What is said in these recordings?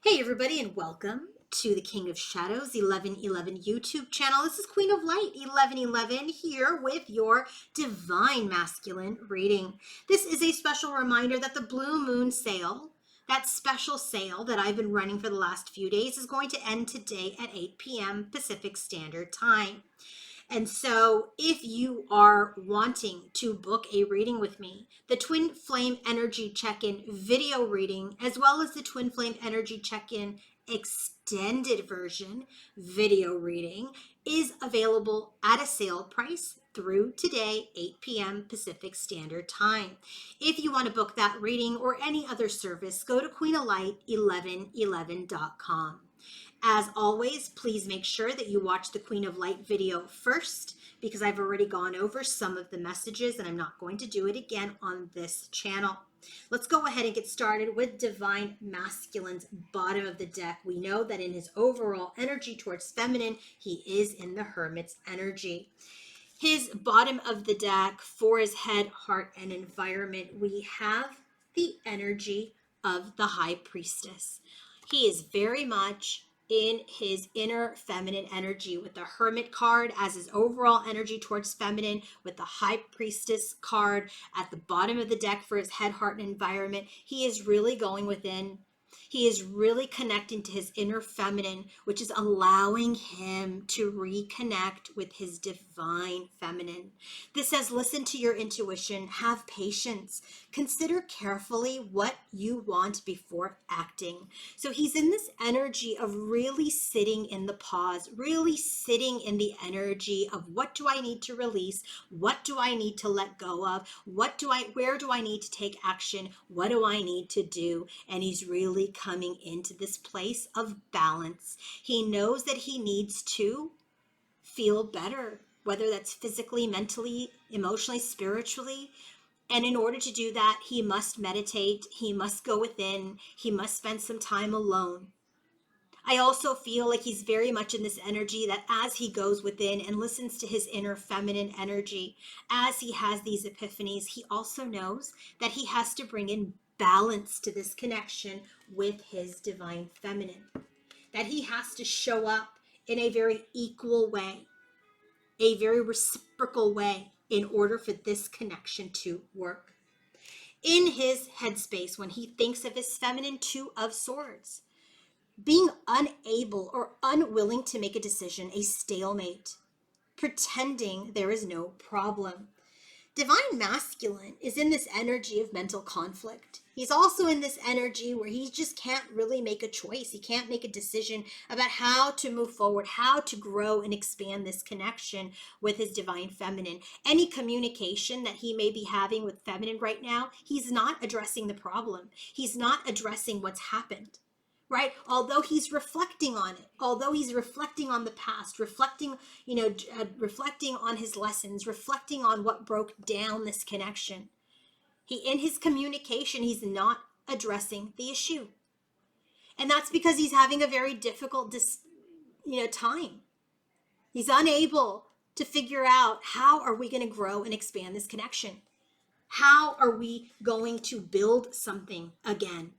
Hey everybody, and welcome to the King of Shadows 1111 YouTube channel. This is Queen of Light 1111 here with your Divine Masculine reading. This is a special reminder that the Blue Moon sale, that special sale that I've been running for the last few days, is going to end today at 8 p.m. Pacific Standard Time. And so if you are wanting to book a reading with me, the Twin Flame Energy Check-in video reading, as well as the Twin Flame Energy Check-in extended version video reading, is available at a sale price through today, 8 p.m. Pacific Standard Time. If you want to book that reading or any other service, go to queenoflight1111.com. As always, please make sure that you watch the Queen of Light video first, because I've already gone over some of the messages and I'm not going to do it again on this channel. Let's go ahead and get started with Divine Masculine's bottom of the deck. We know that in his overall energy towards feminine, he is in the Hermit's energy. His bottom of the deck for his head, heart, and environment, we have the energy of the High Priestess. He is very much in his inner feminine energy with the Hermit card as his overall energy towards feminine, with the High Priestess card at the bottom of the deck for his head, heart, and environment. He is really going within. He is really connecting to his inner feminine, which is allowing him to reconnect with his divine feminine. This says, listen to your intuition, have patience, consider carefully what you want before acting. So he's in this energy of really sitting in the pause, really sitting in the energy of what do I need to release? What do I need to let go of? Where do I need to take action? What do I need to do? And he's really coming into this place of balance. He knows that he needs to feel better, whether that's physically, mentally, emotionally, spiritually. And in order to do that, he must meditate, he must go within, he must spend some time alone. I also feel like he's very much in this energy that as he goes within and listens to his inner feminine energy, as he has these epiphanies, he also knows that he has to bring in balance to this connection with his divine feminine, that he has to show up in a very equal way, a very reciprocal way, in order for this connection to work. In his headspace, when he thinks of his feminine Two of Swords, being unable or unwilling to make a decision, a stalemate, pretending there is no problem. Divine Masculine is in this energy of mental conflict. He's also in this energy where he just can't really make a choice. He can't make a decision about how to move forward, how to grow and expand this connection with his divine feminine. Any communication that he may be having with feminine right now, he's not addressing the problem. He's not addressing what's happened. Right? Although he's reflecting on it, although he's reflecting on the past, reflecting on his lessons, reflecting on what broke down this connection, in his communication, he's not addressing the issue. And that's because he's having a very difficult time. He's unable to figure out, how are we going to grow and expand this connection? How are we going to build something again?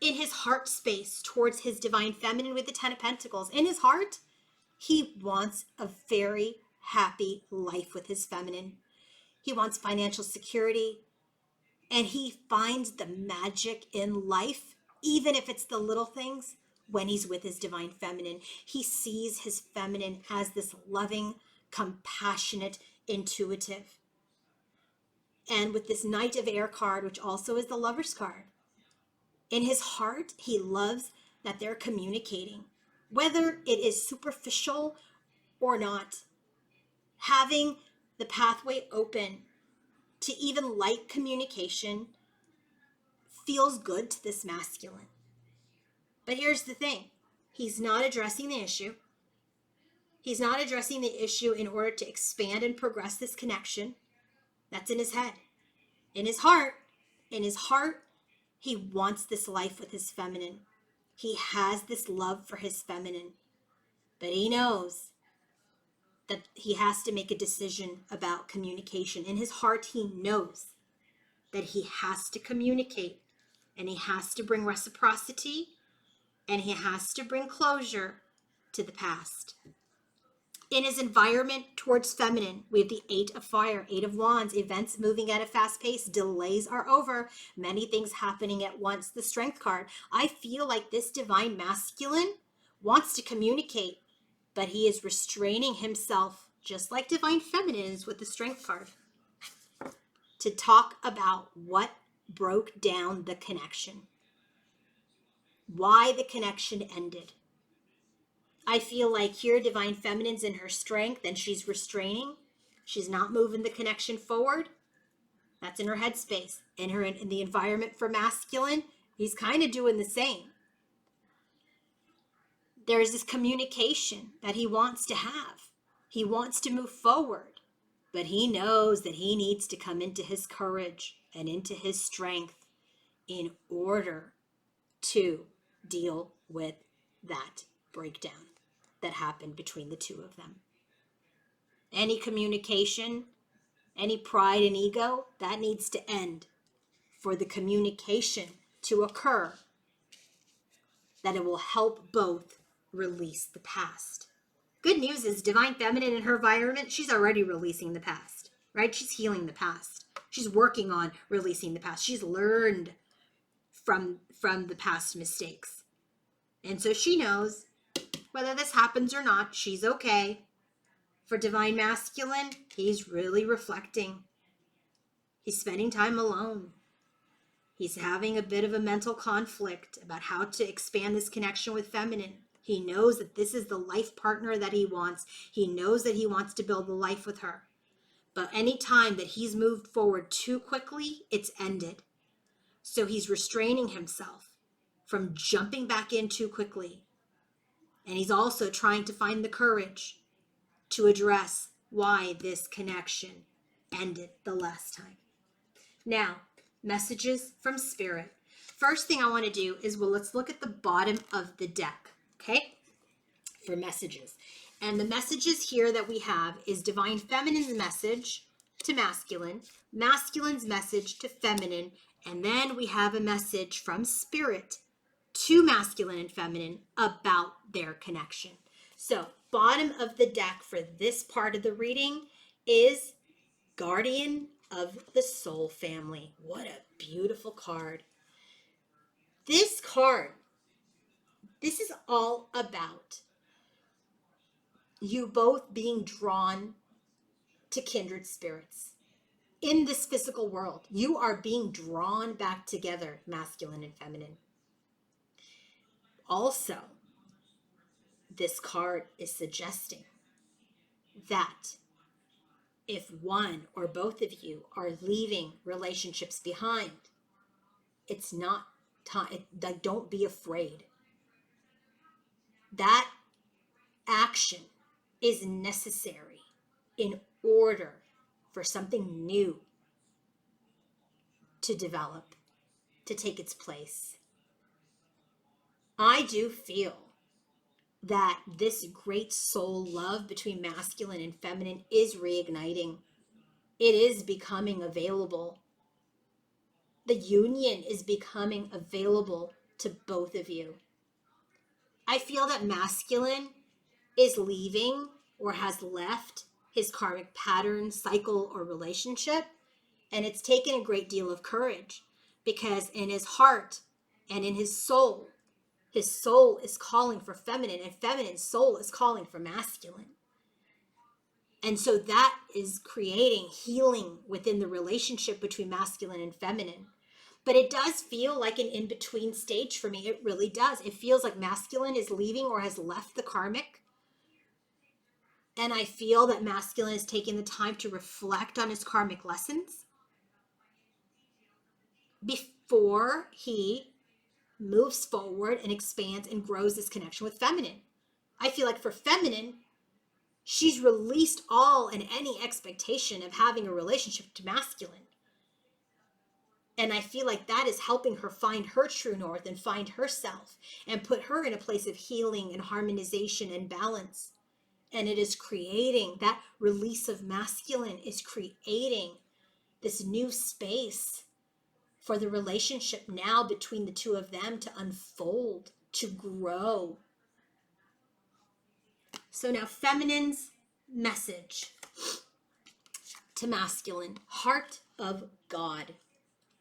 In his heart space towards his divine feminine with the Ten of Pentacles, in his heart, he wants a very happy life with his feminine. He wants financial security, and he finds the magic in life, even if it's the little things, when he's with his divine feminine. He sees his feminine as this loving, compassionate, intuitive. And with this Knight of Air card, which also is the Lover's card, in his heart, he loves that they're communicating, whether it is superficial or not. Having the pathway open to even light communication feels good to this masculine. But here's the thing. He's not addressing the issue. He's not addressing the issue in order to expand and progress this connection. That's in his head. In his heart, he wants this life with his feminine. He has this love for his feminine, but he knows that he has to make a decision about communication. In his heart, he knows that he has to communicate, and he has to bring reciprocity, and he has to bring closure to the past. In his environment towards feminine, we have the 8 of fire, 8 of wands, events moving at a fast pace, delays are over, many things happening at once. The strength card. I feel like this divine masculine wants to communicate, but he is restraining himself, just like divine feminine is with the strength card, to talk about what broke down the connection, why the connection ended. I feel like here divine feminine's in her strength and she's restraining. She's not moving the connection forward. That's in her headspace. In the environment for masculine, he's kind of doing the same. There's this communication that he wants to have. He wants to move forward, but he knows that he needs to come into his courage and into his strength in order to deal with that breakdown that happened between the two of them. Any communication, any pride and ego, that needs to end for the communication to occur, that it will help both release the past. Good news is divine feminine in her environment, she's already releasing the past, right? She's healing the past. She's working on releasing the past. She's learned from the past mistakes. And so she knows whether this happens or not, she's okay. For divine masculine, he's really reflecting. He's spending time alone. He's having a bit of a mental conflict about how to expand this connection with feminine. He knows that this is the life partner that he wants. He knows that he wants to build a life with her. But any time that he's moved forward too quickly, it's ended. So he's restraining himself from jumping back in too quickly. And he's also trying to find the courage to address why this connection ended the last time. Now, messages from Spirit. First thing I want to do is, let's look at the bottom of the deck, okay, for messages. And the messages here that we have is divine feminine's message to masculine, masculine's message to feminine, and then we have a message from Spirit to masculine and feminine about their connection. So, bottom of the deck for this part of the reading is Guardian of the Soul Family. What a beautiful card. This card, this is all about you both being drawn to kindred spirits. In this physical world, you are being drawn back together, masculine and feminine. Also, this card is suggesting that if one or both of you are leaving relationships behind, it's not time. Don't be afraid. That action is necessary in order for something new to develop, to take its place. I do feel that this great soul love between masculine and feminine is reigniting. It is becoming available. The union is becoming available to both of you. I feel that masculine is leaving or has left his karmic pattern, cycle, or relationship, and it's taken a great deal of courage, because in his heart and in his soul is calling for feminine, and feminine soul is calling for masculine. And so that is creating healing within the relationship between masculine and feminine. But it does feel like an in-between stage for me. It really does. It feels like masculine is leaving or has left the karmic. And I feel that masculine is taking the time to reflect on his karmic lessons before he moves forward and expands and grows this connection with feminine. I feel like for feminine, she's released all and any expectation of having a relationship to masculine. And I feel like that is helping her find her true north and find herself and put her in a place of healing and harmonization and balance. And it is creating that release of masculine, is creating this new space for the relationship now between the two of them to unfold, to grow. So now feminine's message to masculine, heart of God.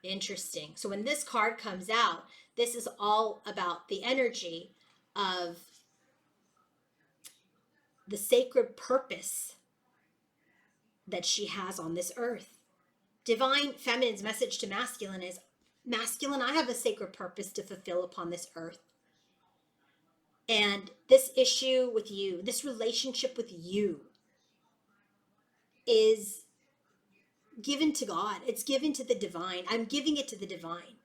Interesting. So when this card comes out, this is all about the energy of the sacred purpose that she has on this earth. Divine feminine's message to masculine is, masculine, I have a sacred purpose to fulfill upon this earth. And this issue with you, this relationship with you is given to God. It's given to the divine. I'm giving it to the divine.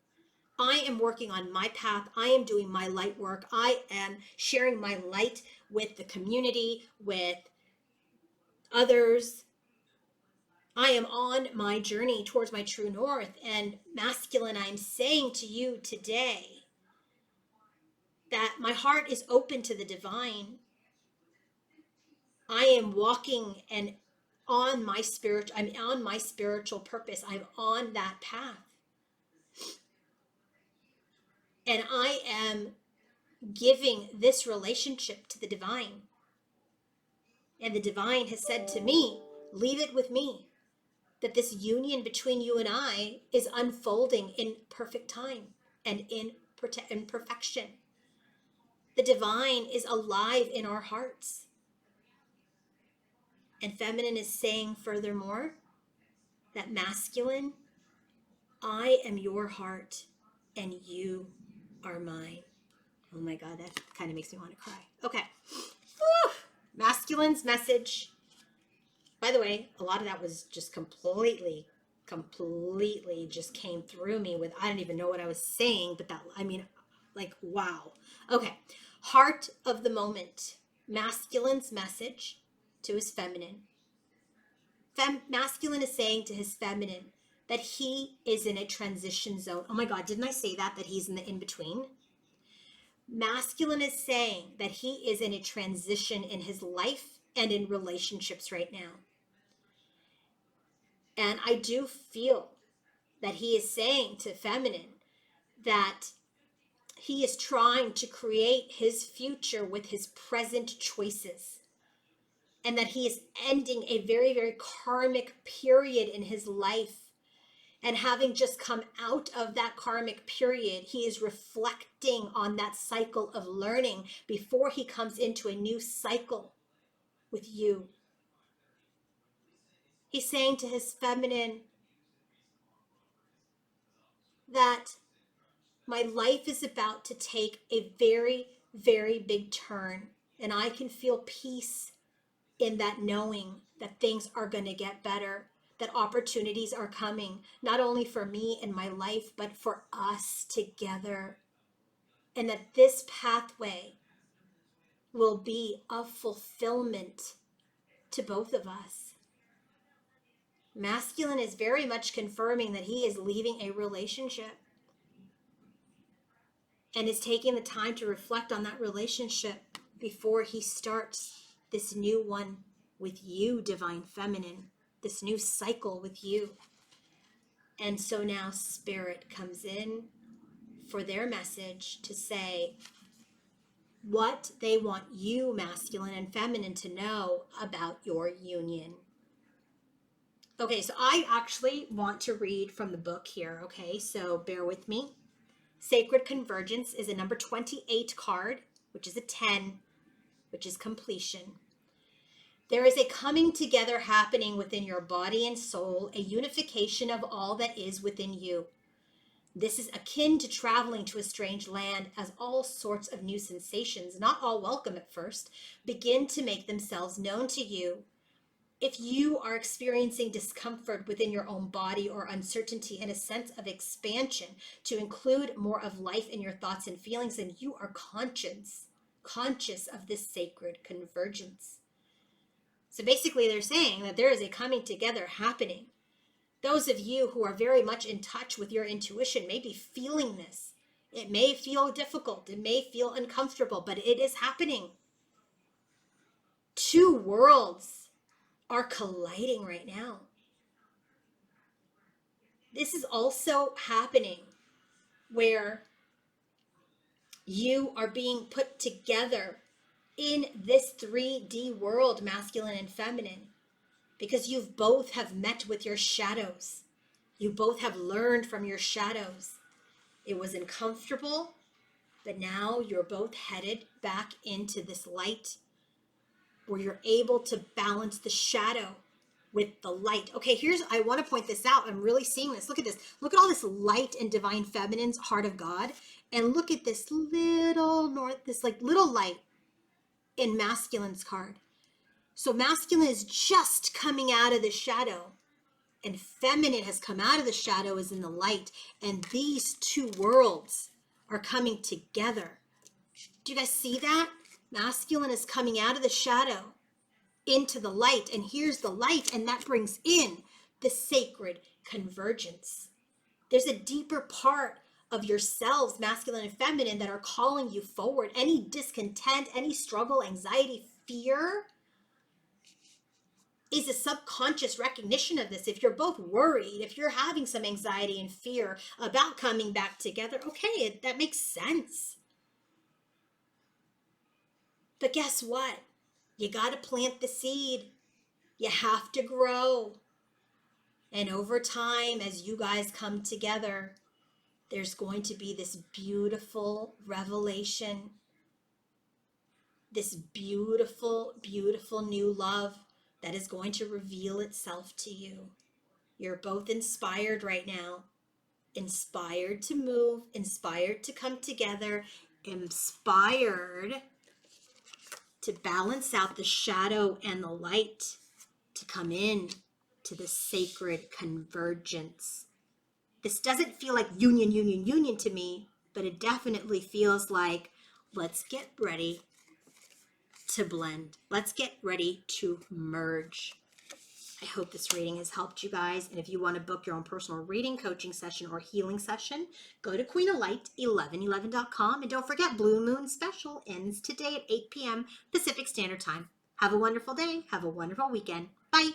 I am working on my path. I am doing my light work. I am sharing my light with the community, with others. I am on my journey towards my true north. And masculine, I'm saying to you today that my heart is open to the divine. I am walking and I'm on my spiritual purpose. I'm on that path. And I am giving this relationship to the divine. And the divine has said to me, leave it with me, that this union between you and I is unfolding in perfect time and in perfection. The divine is alive in our hearts. And feminine is saying furthermore that masculine, I am your heart and you are mine. Oh my God, that kind of makes me want to cry. Okay. Whew. Masculine's message. By the way, a lot of that was just completely just came through me with, I don't even know what I was saying, but that, I mean, like, wow. Okay. Heart of the moment. Masculine's message to his feminine. Masculine is saying to his feminine that he is in a transition zone. Oh my God, didn't I say that he's in the in-between? Masculine is saying that he is in a transition in his life and in relationships right now. And I do feel that he is saying to feminine that he is trying to create his future with his present choices. And that he is ending a very, very karmic period in his life. And having just come out of that karmic period, he is reflecting on that cycle of learning before he comes into a new cycle with you. He's saying to his feminine that my life is about to take a very, very big turn. And I can feel peace in that knowing that things are going to get better, that opportunities are coming, not only for me and my life, but for us together. And that this pathway will be of fulfillment to both of us. Masculine is very much confirming that he is leaving a relationship and is taking the time to reflect on that relationship before he starts this new one with you, divine feminine, this new cycle with you. And so now spirit comes in for their message to say what they want you, masculine and feminine, to know about your union. Okay, so I actually want to read from the book here, okay? So bear with me. Sacred Convergence is a number 28 card, which is a 10, which is completion. There is a coming together happening within your body and soul, a unification of all that is within you. This is akin to traveling to a strange land, as all sorts of new sensations, not all welcome at first, begin to make themselves known to you. If you are experiencing discomfort within your own body or uncertainty and a sense of expansion to include more of life in your thoughts and feelings, then you are conscious of this sacred convergence. So basically they're saying that there is a coming together happening. Those of you who are very much in touch with your intuition may be feeling this. It may feel difficult. It may feel uncomfortable, but it is happening. Two worlds are colliding right now. This is also happening where You are being put together in this 3D world, masculine and feminine, because you both have met with your shadows. You both have learned from your shadows. It was uncomfortable, but now you're both headed back into this light where you're able to balance the shadow with the light. Okay, I want to point this out. I'm really seeing this. Look at this. Look at all this light and divine feminine's heart of God. And look at this little little light in masculine's card. So masculine is just coming out of the shadow, and feminine has come out of the shadow, is in the light. And these two worlds are coming together. Do you guys see that? Masculine is coming out of the shadow into the light, and here's the light, and that brings in the sacred convergence. There's a deeper part of yourselves, masculine and feminine, that are calling you forward. Any discontent, any struggle, anxiety, fear is a subconscious recognition of this. If you're both worried, if you're having some anxiety and fear about coming back together, okay, that makes sense. But guess what? You got to plant the seed. You have to grow. And over time, as you guys come together, there's going to be this beautiful revelation, this beautiful, beautiful new love that is going to reveal itself to you. You're both inspired right now, inspired to move, inspired to come together, inspired to balance out the shadow and the light, to come in to the sacred convergence. This doesn't feel like union to me, but it definitely feels like, let's get ready to blend. Let's get ready to merge. I hope this reading has helped you guys. And if you want to book your own personal reading, coaching session, or healing session, go to queenoflight1111.com. And don't forget, Blue Moon Special ends today at 8 p.m. Pacific Standard Time. Have a wonderful day. Have a wonderful weekend. Bye.